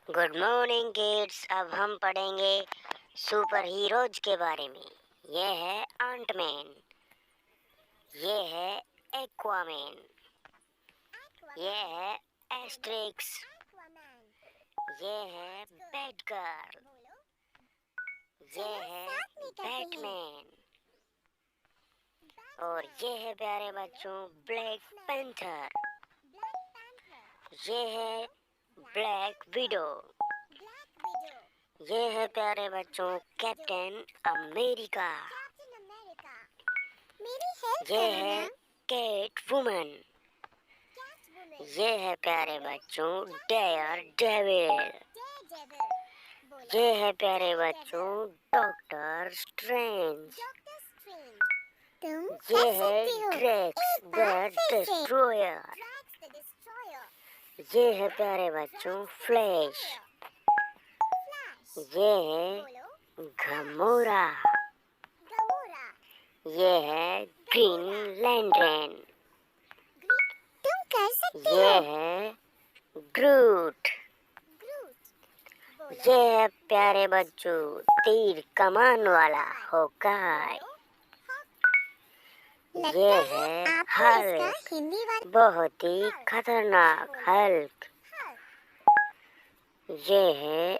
Good morning kids. अब हम पढ़ेंगे सुपर हीरोज के बारे में। ये है आंटमैन, ये है एक्वामैन, ये है एस्ट्रिक्स, ये है बैटगर्ल, ये है बैटमैन और ये है प्यारे बच्चों ब्लैक पैंथर, ये है ब्लैक विडो, ये है प्यारे बच्चों कैप्टन अमेरिका, ये है कैट वुमन, ये है प्यारे बच्चों डेयर डेविल, ये है प्यारे बच्चों डॉक्टर स्ट्रेंज, ये है ड्रैक्स द डिस्ट्रॉयर, ये है प्यारे बच्चों फ्लैश, ये है गमोरा, ये है ग्रीन लैंटर्न, ये है ग्रूट, ये है प्यारे बच्चों तीर कमान वाला होकाय, ये है हल्क, बहुत ही खतरनाक हल्क, ये है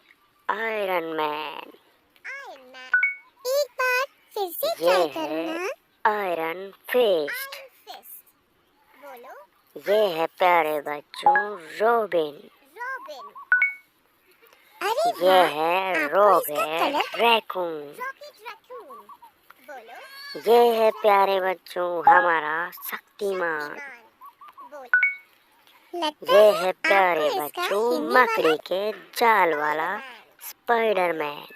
आयरन मैन, एक बार फिर से ये ट्राई है करना। आयरन फिस्ट, बोलो ये है प्यारे बच्चों रॉबिन, अरे ये वाह, है आपको इसका रॉबर्ट कलर रैकून, बोलो ये है प्यारे बच्चों हमारा शक्तिमान, लगता ये है है प्यारे आपको इसका बच्चों हिंदी वाला मकड़ी के जाल वाला स्पाइडरमैन,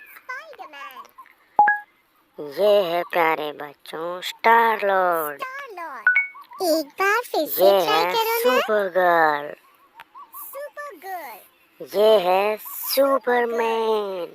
ये है प्यारे बच्चों स्टार लॉर्ड, एक बार फिर से ये ट्राई है करो ना। सुपर गर्ल, ये है सुपरमैन,